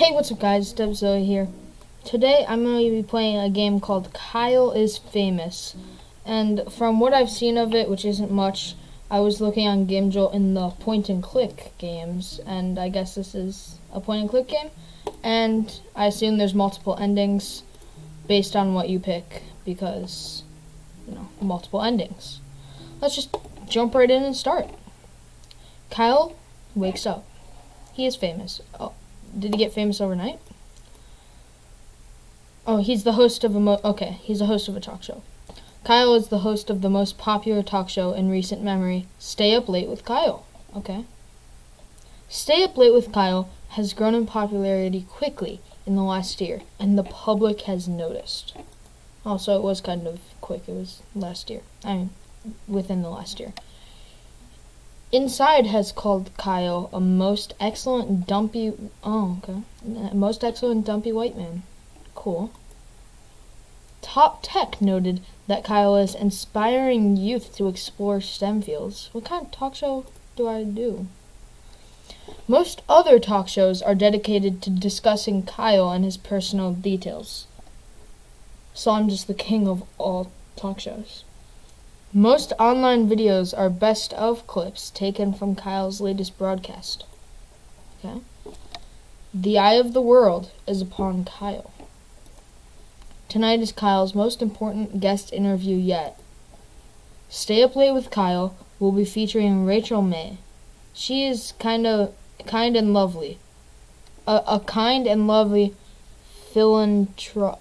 Hey, what's up guys, Debzilla here. Today I'm going to be playing a game called Kyle is Famous. And from what I've seen of it, which isn't much, I was looking on GameJolt in the point and click games, and I guess this is a point and click game. And I assume there's multiple endings based on what you pick because, multiple endings. Let's just jump right in and start. Kyle wakes up. He is famous. Oh, did he get famous overnight? Oh, he's the host of he's the host of a talk show. Kyle is the host of the most popular talk show in recent memory, Stay Up Late with Kyle. Okay. Stay Up Late with Kyle has grown in popularity quickly in the last year, and the public has noticed. Also, it was kind of quick. It was last year. Within the last year. Inside has called Kyle a most excellent dumpy white man. Cool. Top Tech noted that Kyle is inspiring youth to explore STEM fields. What kind of talk show do I do? Most other talk shows are dedicated to discussing Kyle and his personal details. So I'm just the king of all talk shows. Most online videos are best of clips taken from Kyle's latest broadcast. Okay. The eye of the world is upon Kyle. Tonight is Kyle's most important guest interview yet. Stay Up Late with Kyle will be featuring Rachel May. She is kind and lovely. A kind and lovely philanthropist.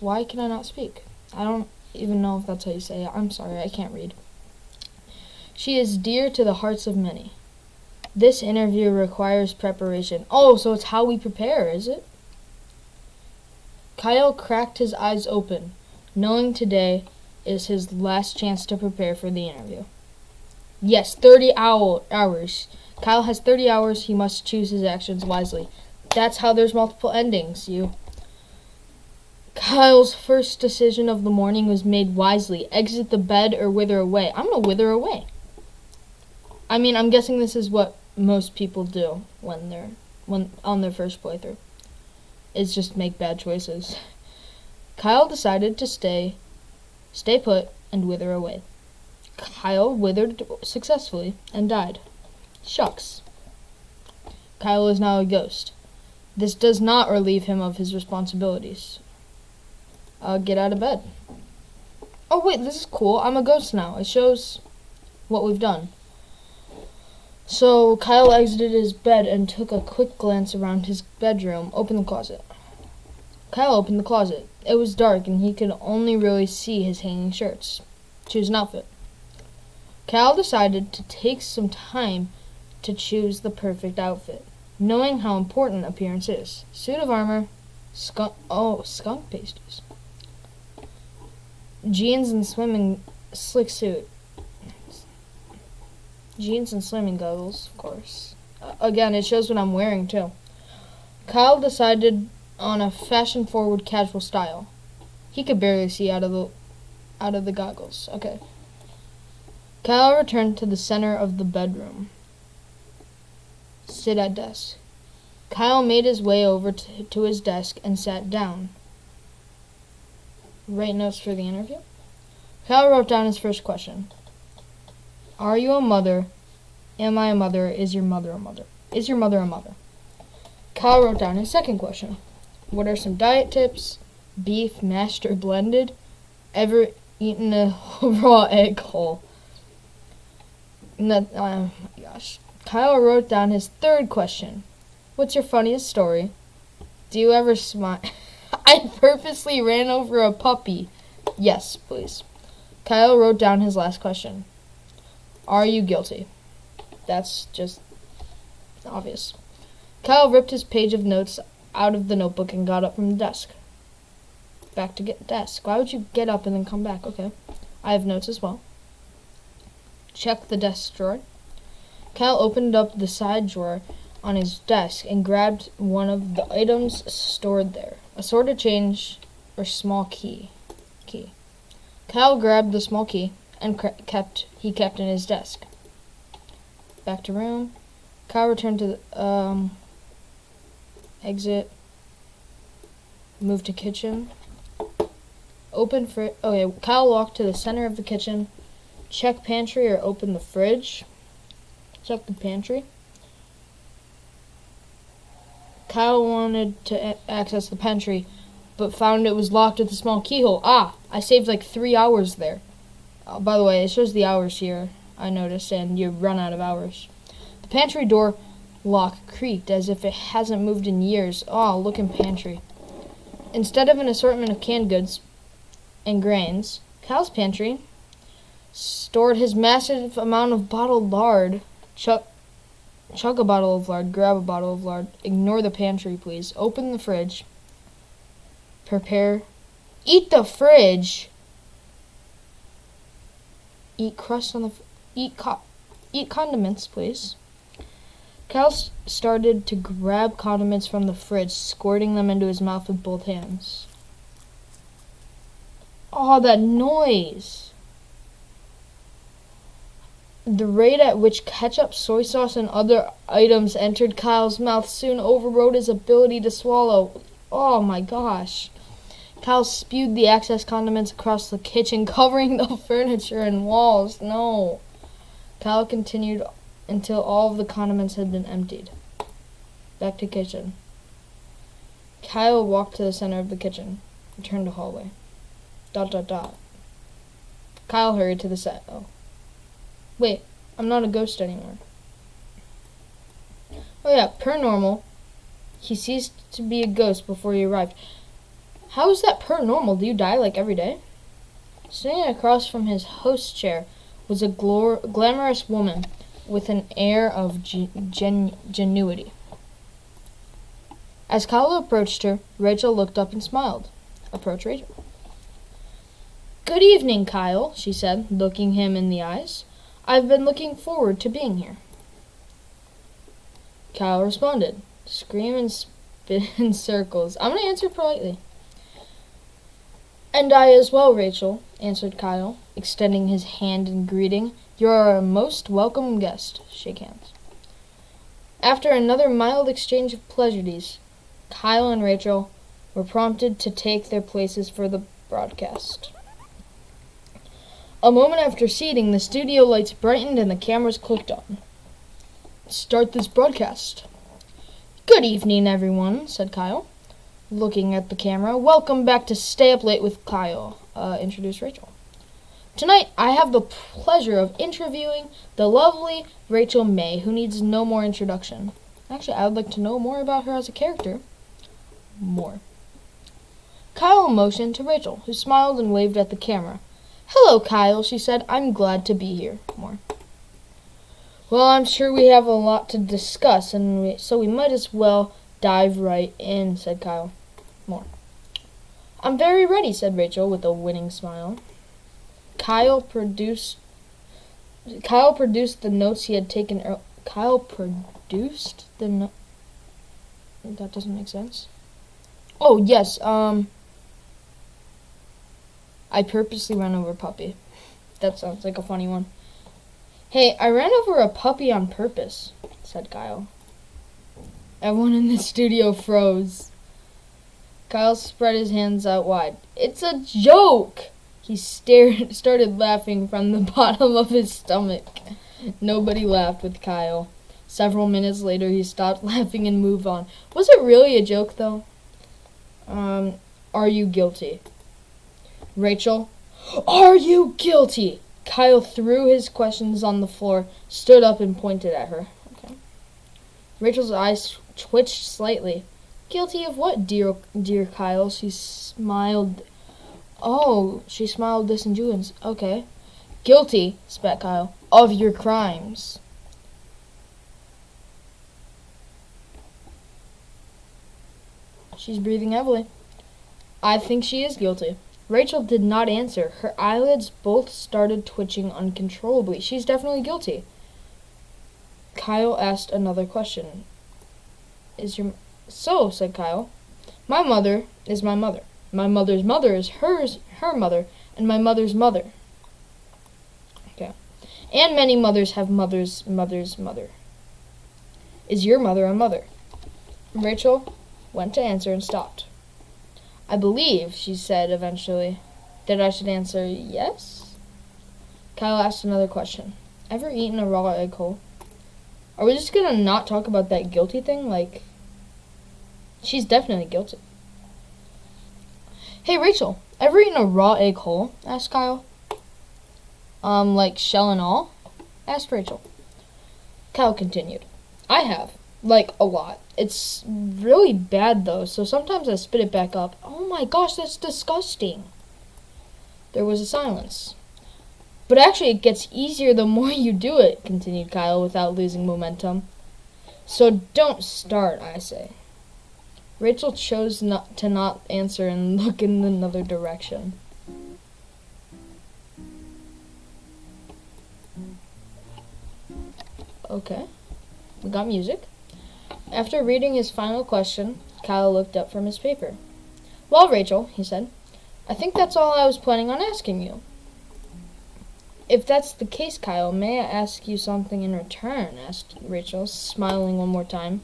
Why can I not speak? I don't even know if that's how you say it. I'm sorry, I can't read. She is dear to the hearts of many. This interview requires preparation. Oh, so it's how we prepare, is it? Kyle cracked his eyes open, knowing today is his last chance to prepare for the interview. Yes, 30 hours. Kyle has 30 hours. He must choose his actions wisely. That's how there's multiple endings, Kyle's first decision of the morning was made wisely. Exit the bed or wither away. I'm going to wither away. I'm guessing this is what most people do when on their first playthrough. Is just make bad choices. Kyle decided to stay put and wither away. Kyle withered successfully and died. Shucks. Kyle is now a ghost. This does not relieve him of his responsibilities. Get out of bed. Oh wait, this is cool. I'm a ghost now. It shows what we've done. So Kyle exited his bed and took a quick glance around his bedroom. Opened the closet. Kyle opened the closet. It was dark and he could only really see his hanging shirts. Choose an outfit. Kyle decided to take some time to choose the perfect outfit, knowing how important appearance is. Suit of armor, skunk pasties. Jeans and swimming goggles, of course. Again, it shows what I'm wearing, too. Kyle decided on a fashion-forward casual style. He could barely see out of the goggles. Okay. Kyle returned to the center of the bedroom. Sit at desk. Kyle made his way over to his desk and sat down. Write notes for the interview. Kyle wrote down his first question. Are you a mother? Am I a mother? Is your mother a mother? Is your mother a mother? Kyle wrote down his second question. What are some diet tips? Beef, mashed or blended? Ever eaten a raw egg whole? Oh my gosh. Kyle wrote down his third question. What's your funniest story? Do you ever smile? I purposely ran over a puppy. Yes, please. Kyle wrote down his last question. Are you guilty? That's just obvious. Kyle ripped his page of notes out of the notebook and got up from the desk. Back to desk. Why would you get up and then come back? Okay. I have notes as well. Check the desk drawer. Kyle opened up the side drawer on his desk and grabbed one of the items stored there. A sword of change or small key. Kyle grabbed the small key and kept in his desk. Back to room. Kyle returned to the, exit. Move to kitchen. Open fridge. Okay, Kyle walked to the center of the kitchen. Check pantry or open the fridge. Check the pantry. Kyle wanted to access the pantry, but found it was locked with a small keyhole. Ah, I saved like 3 hours there. By the way, it shows the hours here, I noticed, and you run out of hours. The pantry door lock creaked as if it hasn't moved in years. Oh, look in pantry. Instead of an assortment of canned goods and grains, Kyle's pantry stored his massive amount of bottled lard. Chug a bottle of lard, grab a bottle of lard. Ignore the pantry, please. Open the fridge. Prepare. Eat the fridge. Eat crust on the... Eat condiments, please. Kyle started to grab condiments from the fridge, squirting them into his mouth with both hands. Oh, that noise! The rate at which ketchup, soy sauce, and other items entered Kyle's mouth soon overrode his ability to swallow. Oh my gosh. Kyle spewed the excess condiments across the kitchen, covering the furniture and walls. No. Kyle continued until all of the condiments had been emptied. Back to kitchen. Kyle walked to the center of the kitchen. Returned to hallway. ... Kyle hurried to the set. Oh. Wait, I'm not a ghost anymore. Oh yeah, per normal, he ceased to be a ghost before he arrived. How is that per normal? Do you die like every day? Sitting across from his host chair was a glamorous woman with an air of genuity. As Kyle approached her, Rachel looked up and smiled. Approach Rachel. Good evening, Kyle, she said, looking him in the eyes. I've been looking forward to being here. Kyle responded, scream and spin in circles. I'm going to answer politely. And I as well, Rachel, answered Kyle, extending his hand in greeting. You are a most welcome guest. Shake hands. After another mild exchange of pleasantries, Kyle and Rachel were prompted to take their places for the broadcast. A moment after seating, the studio lights brightened and the cameras clicked on. Start this broadcast. Good evening, everyone, said Kyle, looking at the camera. Welcome back to Stay Up Late with Kyle, introduced Rachel. Tonight, I have the pleasure of interviewing the lovely Rachel May, who needs no more introduction. Actually, I would like to know more about her as a character. More. Kyle motioned to Rachel, who smiled and waved at the camera. Hello, Kyle, she said. I'm glad to be here. More. Well, I'm sure we have a lot to discuss, so we might as well dive right in, said Kyle. More. I'm very ready, said Rachel with a winning smile. Kyle produced the notes he had taken. Kyle produced the note. That doesn't make sense. Oh yes. I purposely ran over a puppy. That sounds like a funny one. Hey, I ran over a puppy on purpose, said Kyle. Everyone in the studio froze. Kyle spread his hands out wide. It's a joke! He started laughing from the bottom of his stomach. Nobody laughed with Kyle. Several minutes later, he stopped laughing and moved on. Was it really a joke, though? Are you guilty? Rachel, are you guilty? Kyle threw his questions on the floor, stood up, and pointed at her. Okay. Rachel's eyes twitched slightly. Guilty of what, dear Kyle? She smiled. Oh, she smiled disingenuous. Okay. Guilty, spat Kyle, of your crimes. She's breathing heavily. I think she is guilty. Rachel did not answer. Her eyelids both started twitching uncontrollably. She's definitely guilty. Kyle asked another question. So, said Kyle, my mother is my mother. My mother's mother is her mother, and my mother's mother. Okay. And many mothers have mother's mother's mother. Is your mother a mother? Rachel went to answer and stopped. I believe, she said eventually, that I should answer yes? Kyle asked another question. Ever eaten a raw egg whole? Are we just gonna not talk about that guilty thing? Like, she's definitely guilty. Hey, Rachel, ever eaten a raw egg whole? Asked Kyle. Like shell and all? Asked Rachel. Kyle continued. I have. Like, a lot. It's really bad, though, so sometimes I spit it back up. Oh my gosh, that's disgusting. There was a silence. But actually, it gets easier the more you do it, continued Kyle without losing momentum. So don't start, I say. Rachel chose not to answer and look in another direction. Okay, we got music. After reading his final question, Kyle looked up from his paper. Well, Rachel, he said, I think that's all I was planning on asking you. If that's the case, Kyle, may I ask you something in return? Asked Rachel, smiling one more time.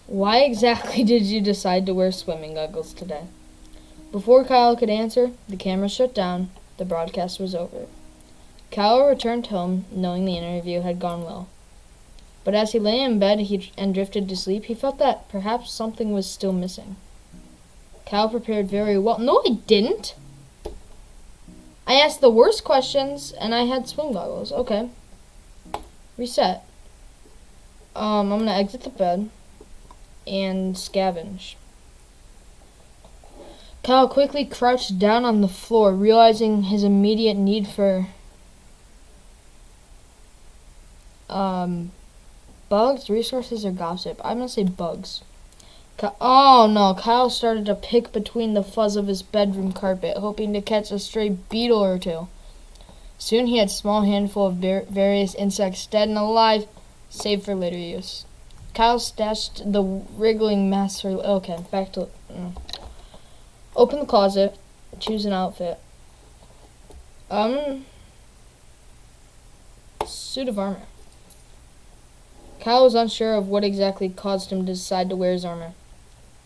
Why exactly did you decide to wear swimming goggles today? Before Kyle could answer, the camera shut down. The broadcast was over. Kyle returned home, knowing the interview had gone well. But as he lay in bed and drifted to sleep, he felt that perhaps something was still missing. Kyle prepared very well. No, I didn't! I asked the worst questions, and I had swim goggles. Okay. Reset. I'm gonna exit the bed and scavenge. Kyle quickly crouched down on the floor, realizing his immediate need for bugs, resources, or gossip. I'm gonna say bugs. Oh no, Kyle started to pick between the fuzz of his bedroom carpet, hoping to catch a stray beetle or two. Soon he had a small handful of various insects, dead and alive, saved for later use. Kyle stashed the wriggling mass for... Okay, back to... Open the closet, choose an outfit. Suit of armor. Kyle was unsure of what exactly caused him to decide to wear his armor,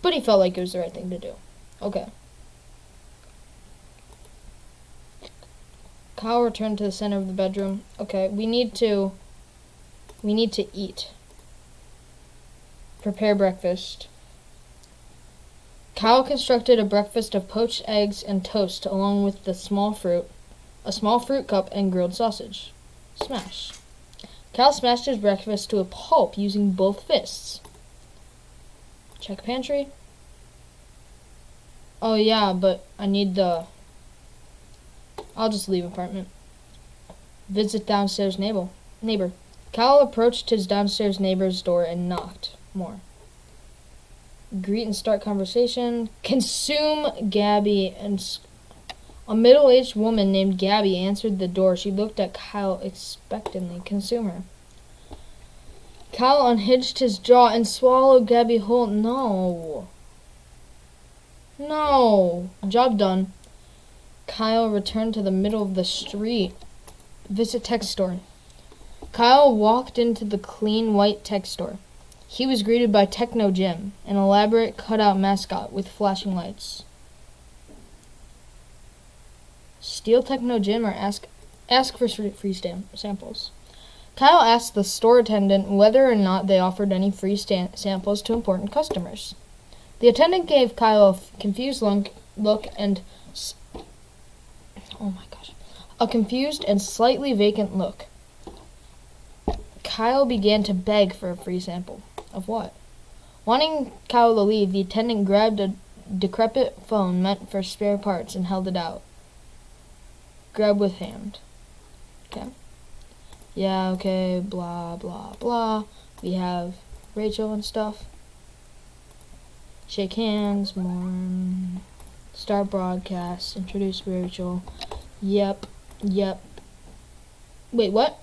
but he felt like it was the right thing to do. Okay. Kyle returned to the center of the bedroom. Okay, we need to eat. Prepare breakfast. Kyle constructed a breakfast of poached eggs and toast along with a small fruit cup, and grilled sausage. Smash. Kyle smashed his breakfast to a pulp using both fists. Check pantry. Oh yeah, but I need the... I'll just leave apartment. Visit downstairs neighbor. Kyle approached his downstairs neighbor's door and knocked. More. Greet and start conversation. Consume Gabby and... A middle-aged woman named Gabby answered the door. She looked at Kyle expectantly. Consume her. Kyle unhinged his jaw and swallowed Gabby whole. No. Job done. Kyle returned to the middle of the street. Visit tech store. Kyle walked into the clean white tech store. He was greeted by Techno Jim, an elaborate cutout mascot with flashing lights. Steal Techno Jim or ask for free samples. Kyle asked the store attendant whether or not they offered any free samples to important customers. The attendant gave Kyle a confused look and... Oh my gosh. A confused and slightly vacant look. Kyle began to beg for a free sample. Of what? Wanting Kyle to leave, the attendant grabbed a decrepit phone meant for spare parts and held it out. Grab with hand. Okay. Yeah, okay, blah, blah, blah. We have Rachel and stuff. Shake hands, more. Start broadcast. Introduce Rachel. Yep. Wait, what?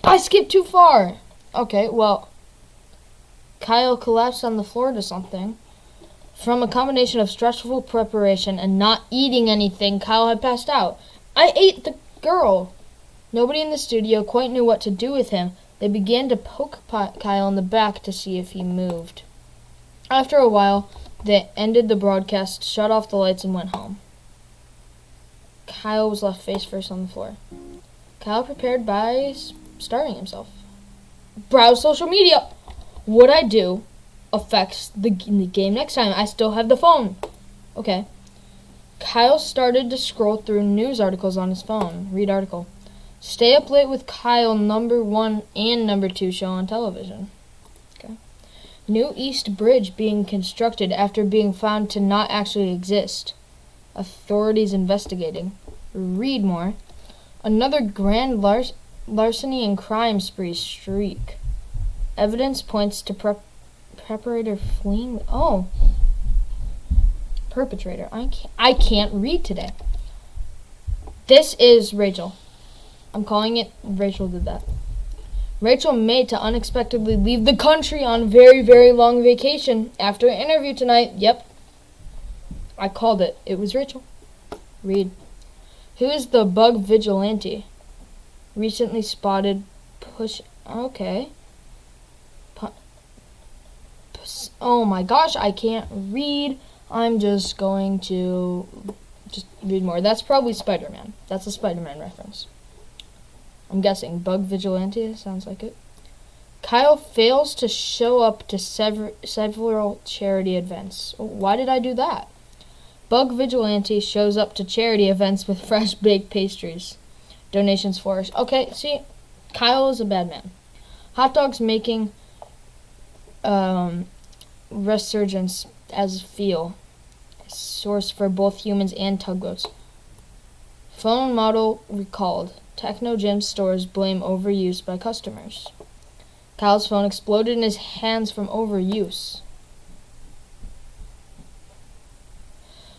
I skipped too far! Okay, well... Kyle collapsed on the floor to something. From a combination of stressful preparation and not eating anything, Kyle had passed out. I ate the girl! Nobody in the studio quite knew what to do with him, They began to poke Kyle in the back to see if he moved. After a while, they ended the broadcast, shut off the lights, and went home. Kyle was left face first on the floor. Kyle prepared by starving himself. Browse social media. What I do affects the game next time. I still have the phone. Okay. Kyle started to scroll through news articles on his phone. Read article. Stay up late with Kyle, #1 and #2 show on television. Okay. New East Bridge being constructed after being found to not actually exist. Authorities investigating. Read more. Another grand larceny and crime spree streak. Evidence points to perpetrator fleeing. Oh. Perpetrator. I can't read today. This is Rachel. I'm calling it Rachel did that. Rachel made to unexpectedly leave the country on a very, very long vacation after an interview tonight. Yep. I called it. It was Rachel. Read. Who is the bug vigilante? Recently spotted push. Okay. Oh my gosh, I can't read. I'm just going to read more. That's probably Spider-Man. That's a Spider-Man reference. I'm guessing. Bug vigilante sounds like it. Kyle fails to show up to several charity events. Why did I do that? Bug vigilante shows up to charity events with fresh baked pastries. Donations flourish. Okay, see, Kyle is a bad man. Hot dogs making resurgence as feel. Source for both humans and tugboats. Phone model recalled. Techno Gym stores blame overuse by customers. Kyle's phone exploded in his hands from overuse.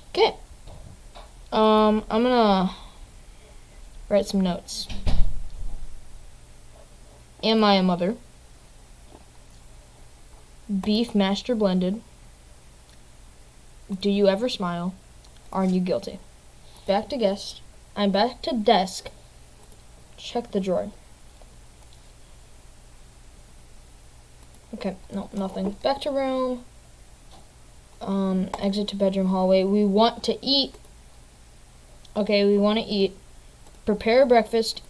Okay. I'm gonna write some notes. Am I a mother? Beef mashed or blended? Do you ever smile? Are you guilty? Back to guest. I'm back to desk. Check the drawer. Okay, no, nothing. Back to room. Exit to bedroom hallway. We want to eat. Okay, we want to eat. Prepare breakfast.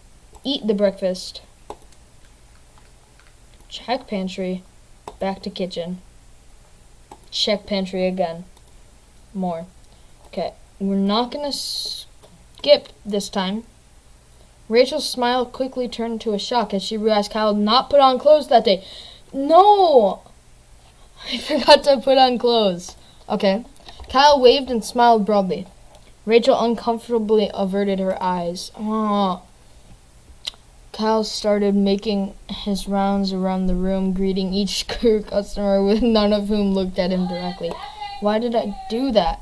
Eat the breakfast. Check pantry. Back to kitchen. Check pantry again. More. Okay, we're not gonna skip this time. Rachel's smile quickly turned to a shock as she realized Kyle had not put on clothes that day. No! I forgot to put on clothes. Okay. Kyle waved and smiled broadly. Rachel uncomfortably averted her eyes. Oh. Kyle started making his rounds around the room, greeting each customer, with none of whom looked at him directly. Why did I do that?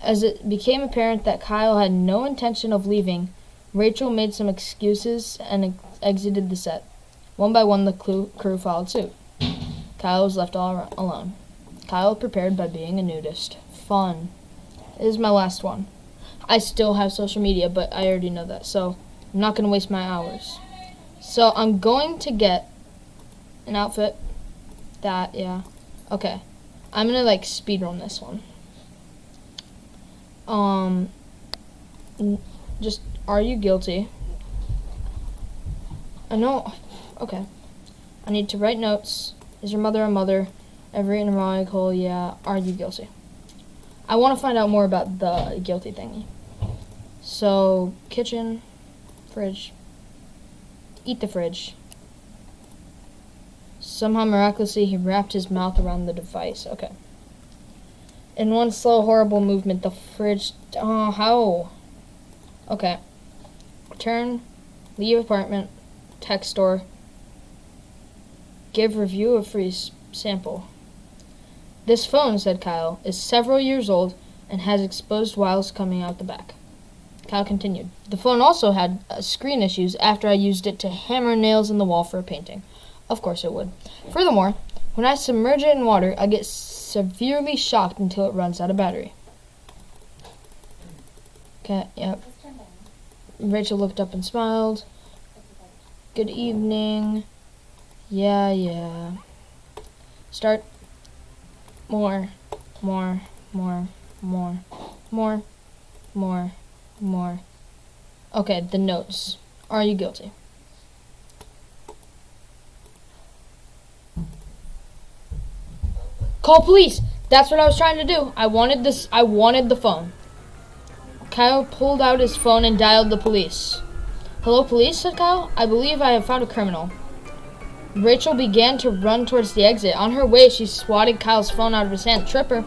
As it became apparent that Kyle had no intention of leaving, Rachel made some excuses and exited the set. One by one, the crew followed suit. Kyle was left all alone. Kyle prepared by being a nudist. Fun. This is my last one. I still have social media, but I already know that, so I'm not going to waste my hours. So I'm going to get an outfit that, yeah. Okay. I'm going to, speedrun this one. Just, are you guilty? I know. Okay. I need to write notes. Is your mother a mother? Every interrogatory, yeah. Are you guilty? I want to find out more about the guilty thingy. So, kitchen, fridge. Eat the fridge. Somehow, miraculously, he wrapped his mouth around the device. Okay. In one slow, horrible movement, the fridge... Oh, how? Okay. Return. Leave apartment. Text store. Give review of free sample. This phone, said Kyle, is several years old and has exposed wires coming out the back. Kyle continued. The phone also had screen issues after I used it to hammer nails in the wall for a painting. Of course it would. Furthermore, when I submerge it in water, I get severely shocked until it runs out of battery. Okay, yep. Rachel looked up and smiled. Good evening. Yeah. Start. More. Okay, the notes. Are you guilty? Call police! That's what I was trying to do. I wanted the phone. Kyle pulled out his phone and dialed the police. Hello, police, said Kyle. I believe I have found a criminal. Rachel began to run towards the exit. On her way, she swatted Kyle's phone out of his hand. Tripper.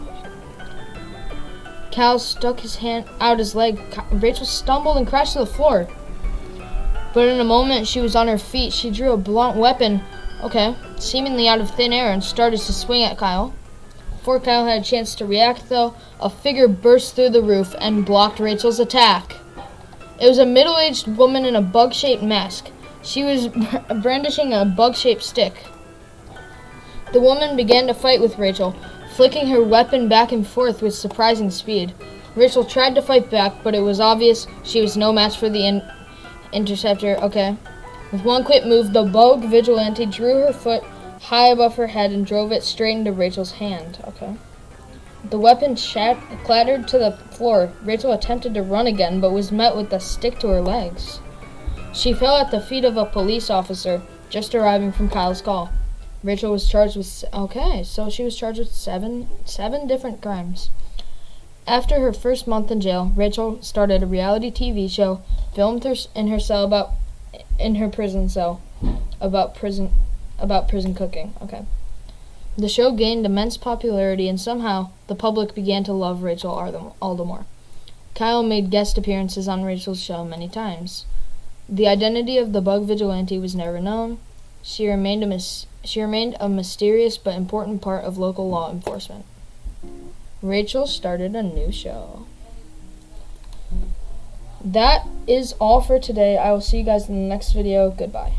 Kyle stuck his hand out his leg. Rachel stumbled and crashed to the floor. But in a moment, she was on her feet. She drew a blunt weapon, seemingly out of thin air, and started to swing at Kyle. Before Kyle had a chance to react, though, a figure burst through the roof and blocked Rachel's attack. It was a middle-aged woman in a bug-shaped mask. She was brandishing a bug-shaped stick. The woman began to fight with Rachel, flicking her weapon back and forth with surprising speed. Rachel tried to fight back, but it was obvious she was no match for the interceptor. With one quick move, the bug vigilante drew her foot high above her head and drove it straight into Rachel's hand. The weapon clattered to the floor. Rachel attempted to run again, but was met with the stick to her legs. She fell at the feet of a police officer just arriving from Kyle's call. Rachel was charged with she was charged with seven different crimes. After her first month in jail, Rachel started a reality TV show filmed in her prison cell about prison cooking. The show gained immense popularity, and somehow the public began to love Rachel all the more. Kyle made guest appearances on Rachel's show many times. The identity of the bug vigilante was never known. She remained a mysterious but important part of local law enforcement. Rachel started a new show. That is all for today. I will see you guys in the next video. Goodbye.